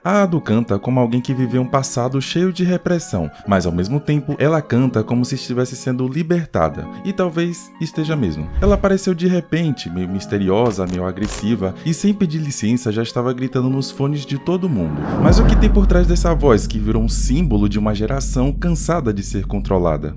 A Ado canta como alguém que viveu um passado cheio de repressão, mas ao mesmo tempo ela canta como se estivesse sendo libertada, e talvez esteja mesmo. Ela apareceu de repente, meio misteriosa, meio agressiva, e sem pedir licença já estava gritando nos fones de todo mundo. Mas o que tem por trás dessa voz que virou um símbolo de uma geração cansada de ser controlada?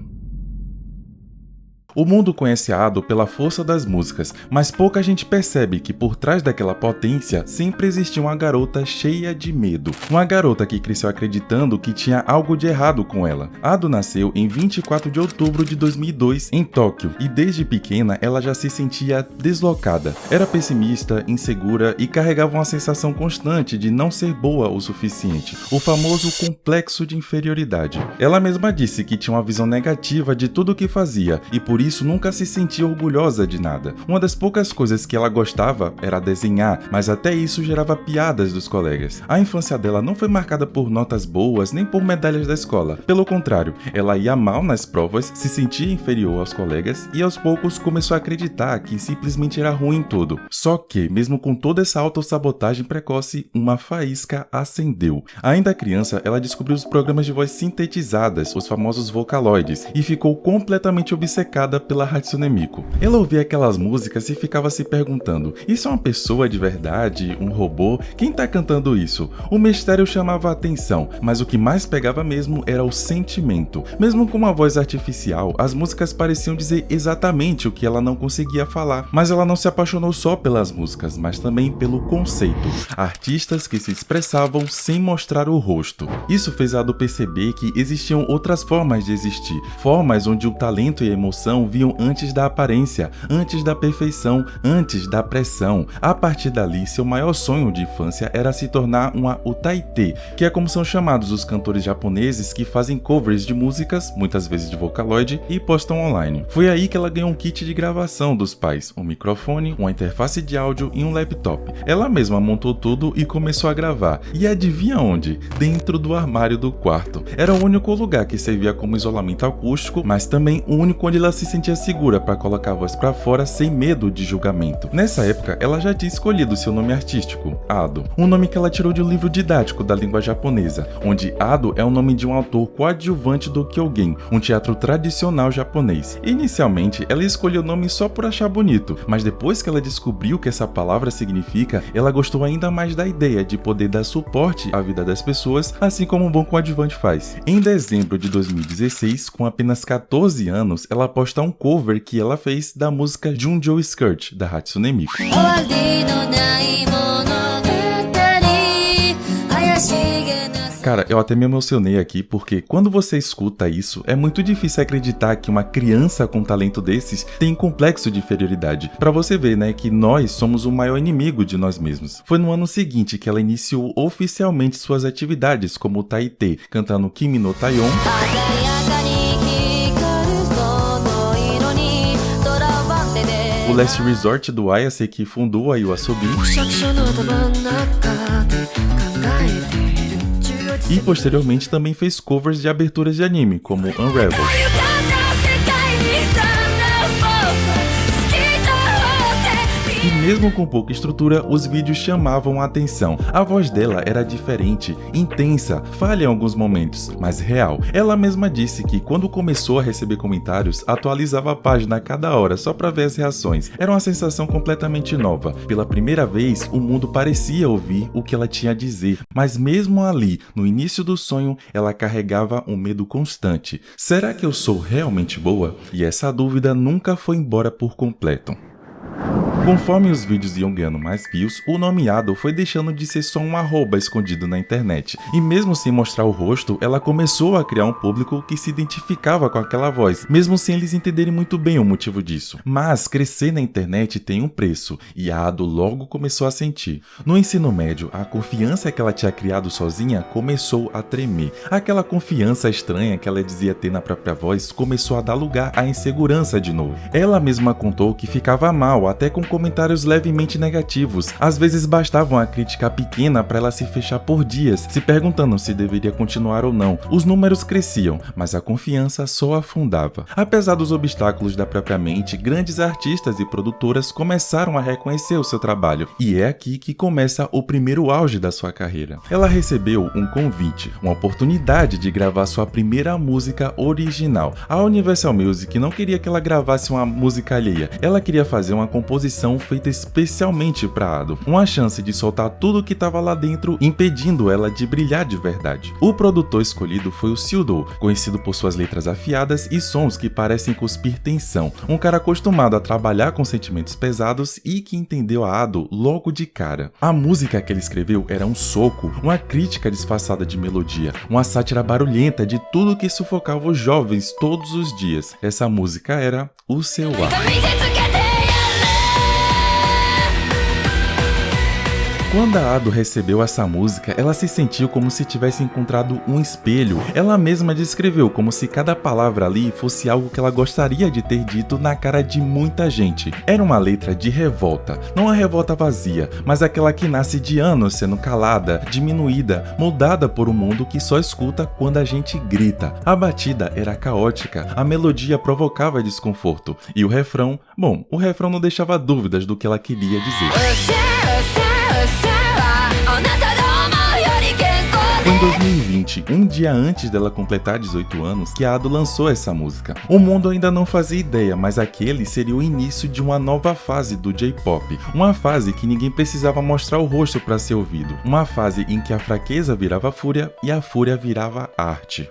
O mundo conhece a Ado pela força das músicas, mas pouca gente percebe que por trás daquela potência sempre existia uma garota cheia de medo. Uma garota que cresceu acreditando que tinha algo de errado com ela. Ado nasceu em 24 de outubro de 2002 em Tóquio e desde pequena ela já se sentia deslocada. Era pessimista, insegura e carregava uma sensação constante de não ser boa o suficiente, o famoso complexo de inferioridade. Ela mesma disse que tinha uma visão negativa de tudo o que fazia e por isso nunca se sentia orgulhosa de nada. Uma das poucas coisas que ela gostava era desenhar, mas até isso gerava piadas dos colegas. A infância dela não foi marcada por notas boas nem por medalhas da escola. Pelo contrário, ela ia mal nas provas, se sentia inferior aos colegas e aos poucos começou a acreditar que simplesmente era ruim em tudo. Só que, mesmo com toda essa autossabotagem precoce, uma faísca acendeu. Ainda criança, ela descobriu os programas de voz sintetizadas, os famosos vocaloides, e ficou completamente obcecada pela Hatsune Miku. Ela ouvia aquelas músicas e ficava se perguntando: isso é uma pessoa de verdade? Um robô? Quem tá cantando isso? O mistério chamava a atenção, mas o que mais pegava mesmo era o sentimento. Mesmo com uma voz artificial, as músicas pareciam dizer exatamente o que ela não conseguia falar. Mas ela não se apaixonou só pelas músicas, mas também pelo conceito. Artistas que se expressavam sem mostrar o rosto. Isso fez a Ado perceber que existiam outras formas de existir, formas onde o talento e a emoção viam antes da aparência, antes da perfeição, antes da pressão. A partir dali, seu maior sonho de infância era se tornar uma utaite, que é como são chamados os cantores japoneses que fazem covers de músicas, muitas vezes de Vocaloid, e postam online. Foi aí que ela ganhou um kit de gravação dos pais, um microfone, uma interface de áudio e um laptop. Ela mesma montou tudo e começou a gravar. E adivinha onde? Dentro do armário do quarto. Era o único lugar que servia como isolamento acústico, mas também o único onde ela se sentia segura para colocar a voz para fora sem medo de julgamento. Nessa época, ela já tinha escolhido seu nome artístico, Ado, um nome que ela tirou de um livro didático da língua japonesa, onde Ado é o nome de um autor coadjuvante do Kyogen, um teatro tradicional japonês. Inicialmente, ela escolheu o nome só por achar bonito, mas depois que ela descobriu o que essa palavra significa, ela gostou ainda mais da ideia de poder dar suporte à vida das pessoas, assim como um bom coadjuvante faz. Em dezembro de 2016, com apenas 14 anos, ela posta um cover que ela fez da música Junjo Skirt, da Hatsune Miku. Cara, eu até me emocionei aqui porque quando você escuta isso, é muito difícil acreditar que uma criança com talento desses tem complexo de inferioridade. Pra você ver, né, que nós somos o maior inimigo de nós mesmos. Foi no ano seguinte que ela iniciou oficialmente suas atividades como taite, cantando Kimi no Taion, o Last Resort do Ayase, que fundou a YOASOBI, e posteriormente também fez covers de aberturas de anime, como Unravel. E mesmo com pouca estrutura, os vídeos chamavam a atenção. A voz dela era diferente, intensa, falha em alguns momentos, mas real. Ela mesma disse que quando começou a receber comentários, atualizava a página a cada hora só para ver as reações. Era uma sensação completamente nova. Pela primeira vez, o mundo parecia ouvir o que ela tinha a dizer, mas mesmo ali, no início do sonho, ela carregava um medo constante. Será que eu sou realmente boa? E essa dúvida nunca foi embora por completo. Conforme os vídeos iam ganhando mais views, o nome Ado foi deixando de ser só um arroba escondido na internet. E mesmo sem mostrar o rosto, ela começou a criar um público que se identificava com aquela voz, mesmo sem eles entenderem muito bem o motivo disso. Mas crescer na internet tem um preço, e a Ado logo começou a sentir. No ensino médio, a confiança que ela tinha criado sozinha começou a tremer. Aquela confiança estranha que ela dizia ter na própria voz começou a dar lugar à insegurança de novo. Ela mesma contou que ficava mal até com comentários levemente negativos. Às vezes bastava uma crítica pequena para ela se fechar por dias, se perguntando se deveria continuar ou não. Os números cresciam, mas a confiança só afundava. Apesar dos obstáculos da própria mente, grandes artistas e produtoras começaram a reconhecer o seu trabalho, e é aqui que começa o primeiro auge da sua carreira. Ela recebeu um convite, uma oportunidade de gravar sua primeira música original. A Universal Music não queria que ela gravasse uma música alheia, ela queria fazer uma composição feita especialmente para Ado, uma chance de soltar tudo que estava lá dentro, impedindo ela de brilhar de verdade. O produtor escolhido foi o Seudou, conhecido por suas letras afiadas e sons que parecem cuspir tensão, um cara acostumado a trabalhar com sentimentos pesados e que entendeu a Ado logo de cara. A música que ele escreveu era um soco, uma crítica disfarçada de melodia, uma sátira barulhenta de tudo que sufocava os jovens todos os dias. Essa música era O Seu Ar. Quando a Ado recebeu essa música, ela se sentiu como se tivesse encontrado um espelho. Ela mesma descreveu como se cada palavra ali fosse algo que ela gostaria de ter dito na cara de muita gente. Era uma letra de revolta, não uma revolta vazia, mas aquela que nasce de anos sendo calada, diminuída, moldada por um mundo que só escuta quando a gente grita. A batida era caótica, a melodia provocava desconforto, e o refrão não deixava dúvidas do que ela queria dizer. Foi em 2020, um dia antes dela completar 18 anos, que a Ado lançou essa música. O mundo ainda não fazia ideia, mas aquele seria o início de uma nova fase do J-pop. Uma fase que ninguém precisava mostrar o rosto para ser ouvido. Uma fase em que a fraqueza virava fúria e a fúria virava arte.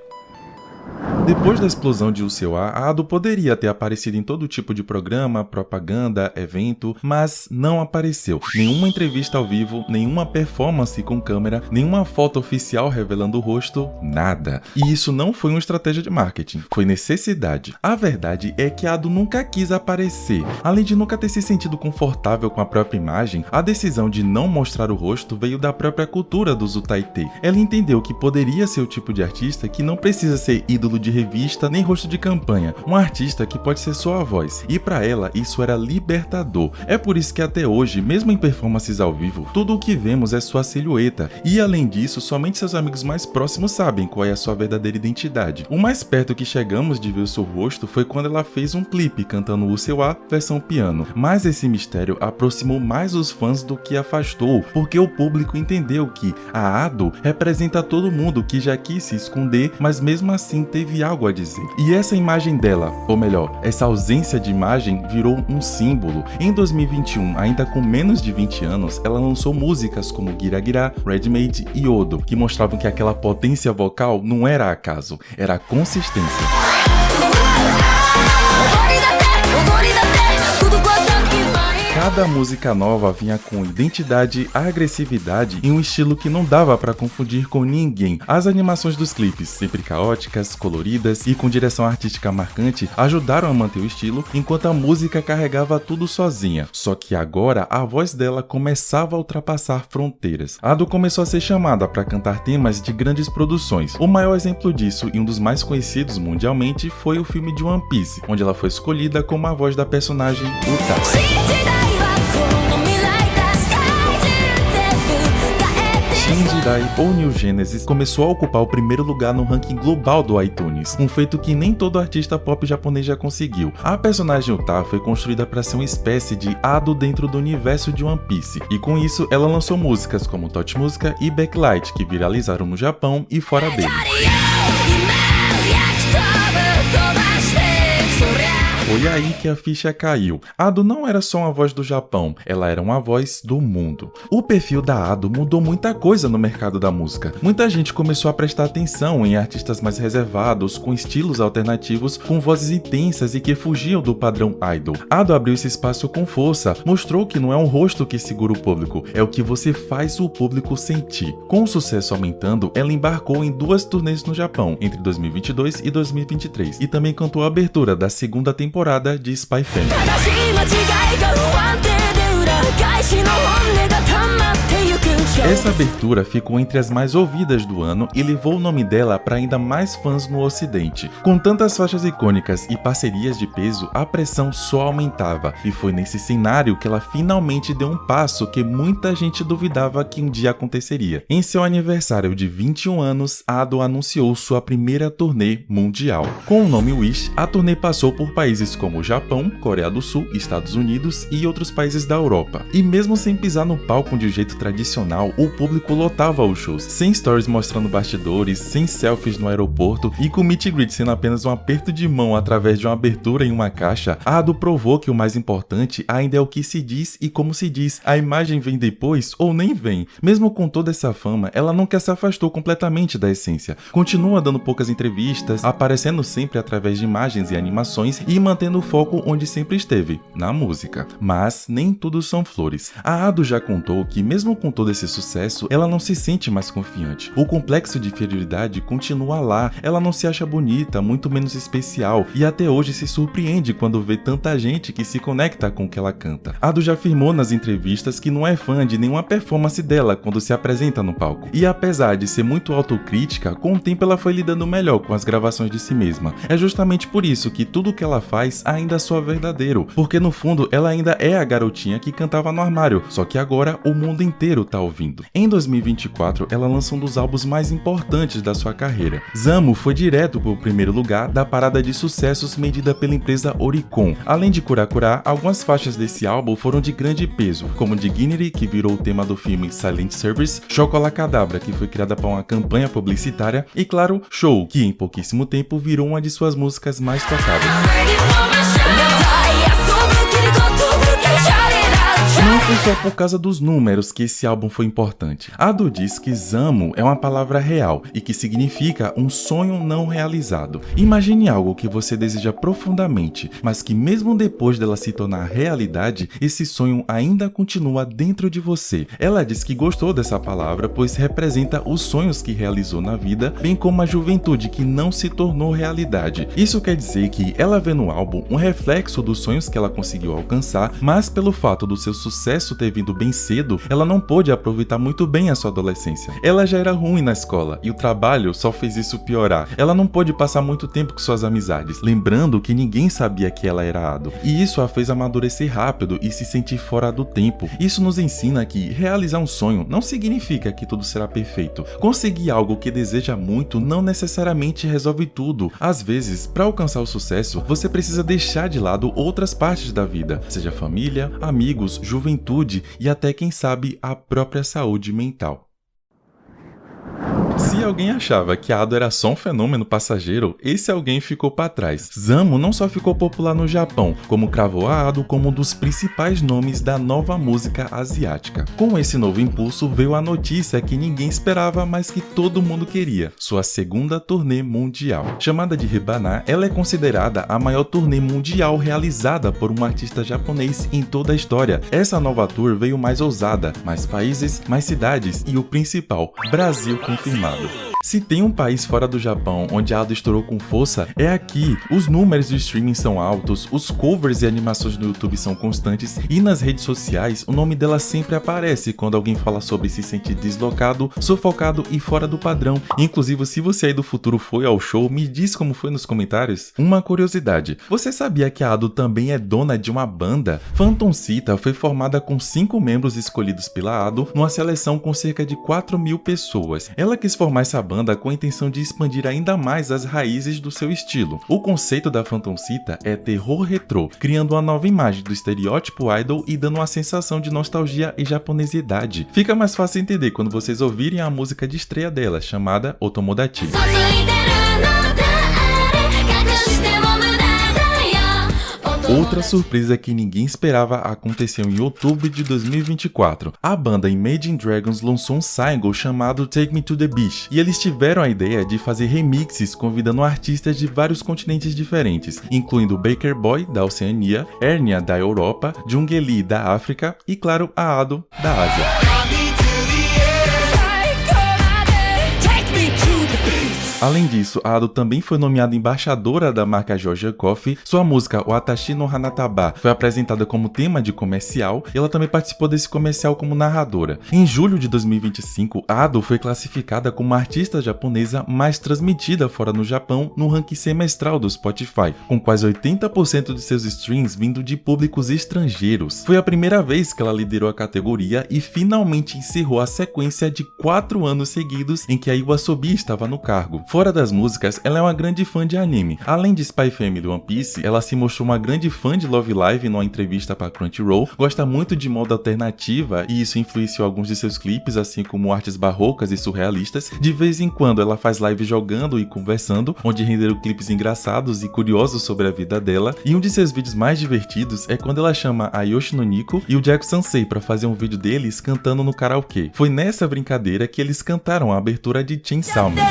Depois da explosão de O Seu Ar, a Ado poderia ter aparecido em todo tipo de programa, propaganda, evento, mas não apareceu. Nenhuma entrevista ao vivo, nenhuma performance com câmera, nenhuma foto oficial revelando o rosto, nada. E isso não foi uma estratégia de marketing, foi necessidade. A verdade é que a Ado nunca quis aparecer. Além de nunca ter se sentido confortável com a própria imagem, a decisão de não mostrar o rosto veio da própria cultura do Zutaite. Ela entendeu que poderia ser o tipo de artista que não precisa ser ídolo de revista nem rosto de campanha, um artista que pode ser só a voz, e para ela isso era libertador. É por isso que até hoje, mesmo em performances ao vivo, tudo o que vemos é sua silhueta, e além disso, somente seus amigos mais próximos sabem qual é a sua verdadeira identidade. O mais perto que chegamos de ver o seu rosto foi quando ela fez um clipe cantando O Seu Ar versão piano, mas esse mistério aproximou mais os fãs do que afastou, porque o público entendeu que a Ado representa todo mundo que já quis se esconder, mas mesmo assim teve algo a dizer. E essa imagem dela, ou melhor, essa ausência de imagem virou um símbolo. Em 2021, ainda com menos de 20 anos, ela lançou músicas como Gira Gira, Ready-Made e Odo, que mostravam que aquela potência vocal não era acaso, era consistência. Cada música nova vinha com identidade, agressividade e um estilo que não dava pra confundir com ninguém. As animações dos clipes, sempre caóticas, coloridas e com direção artística marcante, ajudaram a manter o estilo, enquanto a música carregava tudo sozinha. Só que agora a voz dela começava a ultrapassar fronteiras. A Ado começou a ser chamada para cantar temas de grandes produções. O maior exemplo disso, e um dos mais conhecidos mundialmente, foi o filme de One Piece, onde ela foi escolhida como a voz da personagem Uta. Shinjidai ou New Genesis começou a ocupar o primeiro lugar no ranking global do iTunes, um feito que nem todo artista pop japonês já conseguiu. A personagem Uta foi construída para ser uma espécie de Ado dentro do universo de One Piece, e com isso ela lançou músicas como Touch Música e Backlight, que viralizaram no Japão e fora dele. Foi aí que a ficha caiu. Ado não era só uma voz do Japão, ela era uma voz do mundo. O perfil da Ado mudou muita coisa no mercado da música. Muita gente começou a prestar atenção em artistas mais reservados, com estilos alternativos, com vozes intensas e que fugiam do padrão idol. Ado abriu esse espaço com força, mostrou que não é um rosto que segura o público, é o que você faz o público sentir. Com o sucesso aumentando, ela embarcou em 2 turnês no Japão, entre 2022 e 2023, e também cantou a abertura da segunda temporada de Spy Family. Essa abertura ficou entre as mais ouvidas do ano e levou o nome dela para ainda mais fãs no ocidente. Com tantas faixas icônicas e parcerias de peso, a pressão só aumentava, e foi nesse cenário que ela finalmente deu um passo que muita gente duvidava que um dia aconteceria. Em seu aniversário de 21 anos, Ado anunciou sua primeira turnê mundial. Com o nome Wish, a turnê passou por países como Japão, Coreia do Sul, Estados Unidos e outros países da Europa. E mesmo sem pisar no palco de um jeito tradicional, o público lotava os shows, sem stories mostrando bastidores, sem selfies no aeroporto e com meet and greet sendo apenas um aperto de mão através de uma abertura em uma caixa. Ado provou que o mais importante ainda é o que se diz e como se diz. A imagem vem depois ou nem vem. Mesmo com toda essa fama, ela nunca se afastou completamente da essência. Continua dando poucas entrevistas, aparecendo sempre através de imagens e animações e mantendo o foco onde sempre esteve, na música. Mas nem tudo são flores. A Ado já contou que mesmo com todo esse sucesso, ela não se sente mais confiante. O complexo de inferioridade continua lá, ela não se acha bonita, muito menos especial, e até hoje se surpreende quando vê tanta gente que se conecta com o que ela canta. Ado já afirmou nas entrevistas que não é fã de nenhuma performance dela quando se apresenta no palco. E apesar de ser muito autocrítica, com o tempo ela foi lidando melhor com as gravações de si mesma. É justamente por isso que tudo que ela faz ainda soa verdadeiro, porque no fundo ela ainda é a garotinha que cantava no armário, só que agora o mundo inteiro tá ouvindo. Em 2024, ela lançou um dos álbuns mais importantes da sua carreira. Zamo foi direto para o primeiro lugar da parada de sucessos medida pela empresa Oricon. Além de Cura Cura, algumas faixas desse álbum foram de grande peso, como Dignity, que virou o tema do filme Silent Service, Chocolacadabra, que foi criada para uma campanha publicitária, e claro, Show, que em pouquíssimo tempo virou uma de suas músicas mais tocadas. Não foi só por causa dos números que esse álbum foi importante. Ado diz que Zamo é uma palavra real e que significa um sonho não realizado. Imagine algo que você deseja profundamente, mas que mesmo depois dela se tornar realidade, esse sonho ainda continua dentro de você. Ela diz que gostou dessa palavra, pois representa os sonhos que realizou na vida, bem como a juventude que não se tornou realidade. Isso quer dizer que ela vê no álbum um reflexo dos sonhos que ela conseguiu alcançar, mas pelo fato do seu sucesso ter vindo bem cedo, ela não pôde aproveitar muito bem a sua adolescência. Ela já era ruim na escola e o trabalho só fez isso piorar. Ela não pôde passar muito tempo com suas amizades, lembrando que ninguém sabia que ela era Ado. E isso a fez amadurecer rápido e se sentir fora do tempo. Isso nos ensina que realizar um sonho não significa que tudo será perfeito. Conseguir algo que deseja muito não necessariamente resolve tudo. Às vezes, para alcançar o sucesso, você precisa deixar de lado outras partes da vida, seja família, amigos, juventude e até, quem sabe, a própria saúde mental. Se alguém achava que Ado era só um fenômeno passageiro, esse alguém ficou para trás. Zamo não só ficou popular no Japão, como cravou a Ado como um dos principais nomes da nova música asiática. Com esse novo impulso veio a notícia que ninguém esperava, mas que todo mundo queria: sua segunda turnê mundial. Chamada de Hibana, ela é considerada a maior turnê mundial realizada por um artista japonês em toda a história. Essa nova tour veio mais ousada, mais países, mais cidades e o principal, Brasil confirmado. Se tem um país fora do Japão onde Ado estourou com força, é aqui. Os números de streaming são altos, os covers e animações no YouTube são constantes e nas redes sociais o nome dela sempre aparece quando alguém fala sobre se sentir deslocado, sufocado e fora do padrão. Inclusive, se você aí do futuro foi ao show, me diz como foi nos comentários. Uma curiosidade, você sabia que a Ado também é dona de uma banda? Phantom Sita foi formada com 5 membros escolhidos pela Ado numa seleção com cerca de 4.000 pessoas. Ela quis formar essa banda com a intenção de expandir ainda mais as raízes do seu estilo. O conceito da Phantom Sita é terror retrô, criando uma nova imagem do estereótipo idol e dando uma sensação de nostalgia e japonesidade. Fica mais fácil entender quando vocês ouvirem a música de estreia dela, chamada Otomodachi. Outra surpresa que ninguém esperava aconteceu em outubro de 2024. A banda Imagine Dragons lançou um single chamado Take Me to the Beach, e eles tiveram a ideia de fazer remixes convidando artistas de vários continentes diferentes, incluindo Baker Boy, da Oceania, Ernia, da Europa, Jungeli, da África e, claro, a Ado, da Ásia. Além disso, a Ado também foi nomeada embaixadora da marca Georgia Coffee. Sua música, Watashi no Hanataba, foi apresentada como tema de comercial e ela também participou desse comercial como narradora. Em julho de 2025, a Ado foi classificada como a artista japonesa mais transmitida fora no Japão no ranking semestral do Spotify, com quase 80% de seus streams vindo de públicos estrangeiros. Foi a primeira vez que ela liderou a categoria e finalmente encerrou a sequência de 4 anos seguidos em que a Iwasobi estava no cargo. Fora das músicas, ela é uma grande fã de anime. Além de Spy Family e One Piece, ela se mostrou uma grande fã de Love Live numa entrevista para Crunchyroll, gosta muito de moda alternativa e isso influenciou alguns de seus clipes, assim como artes barrocas e surrealistas. De vez em quando ela faz live jogando e conversando, onde renderam clipes engraçados e curiosos sobre a vida dela, e um de seus vídeos mais divertidos é quando ela chama a Yoshinoniko e o Jaco Sansei para fazer um vídeo deles cantando no karaokê. Foi nessa brincadeira que eles cantaram a abertura de Chainsaw Man.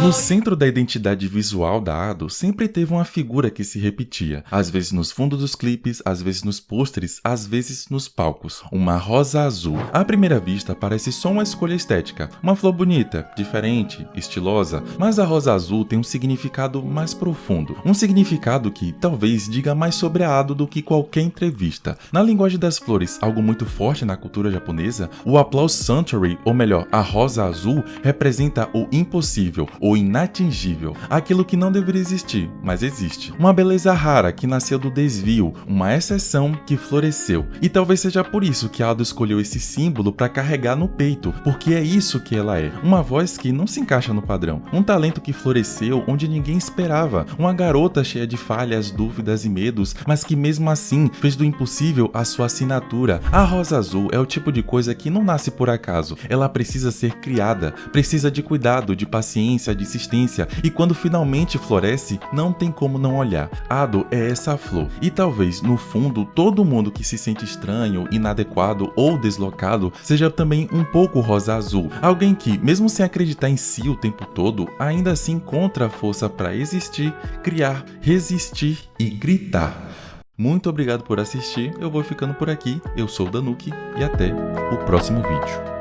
No centro da identidade visual da Ado sempre teve uma figura que se repetia, às vezes nos fundos dos clipes, às vezes nos pôsteres, às vezes nos palcos. Uma rosa azul. À primeira vista parece só uma escolha estética, uma flor bonita, diferente, estilosa, mas a rosa azul tem um significado mais profundo, um significado que talvez diga mais sobre a Ado do que qualquer entrevista. Na linguagem das flores, algo muito forte na cultura japonesa, o Applause Century, ou melhor, a rosa azul, representa o impossível, o inatingível, aquilo que não deveria existir, mas existe. Uma beleza rara que nasceu do desvio, uma exceção que floresceu. E talvez seja por isso que a Ado escolheu esse símbolo para carregar no peito, porque é isso que ela é. Uma voz que não se encaixa no padrão, um talento que floresceu onde ninguém esperava, uma garota cheia de falhas, dúvidas e medos, mas que mesmo assim fez do impossível a sua assinatura. A rosa azul é o tipo de coisa que não nasce por acaso, ela precisa ser criada, precisa de cuidado, de paciência, de insistência, e quando finalmente floresce, não tem como não olhar. Ado é essa flor, e talvez no fundo todo mundo que se sente estranho, inadequado ou deslocado seja também um pouco rosa azul, alguém que, mesmo sem acreditar em si o tempo todo, ainda assim encontra a força para existir, criar, resistir e gritar. Muito obrigado por assistir, eu vou ficando por aqui, eu sou o Danuki e até o próximo vídeo.